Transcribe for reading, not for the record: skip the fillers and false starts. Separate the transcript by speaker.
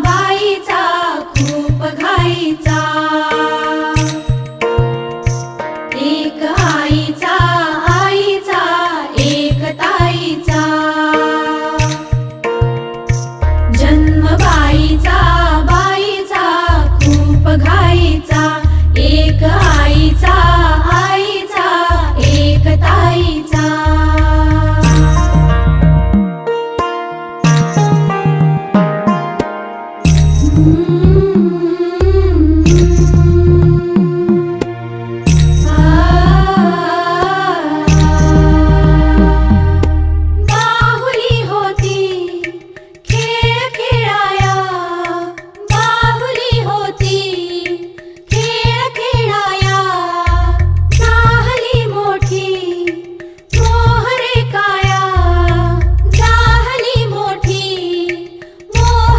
Speaker 1: बाईचा खूप घाईचा, एक आईचा एक ताईचा, जन्म बाईचा खूप घाईचा, एक आईचा एक ताईचा। Mm-hmm.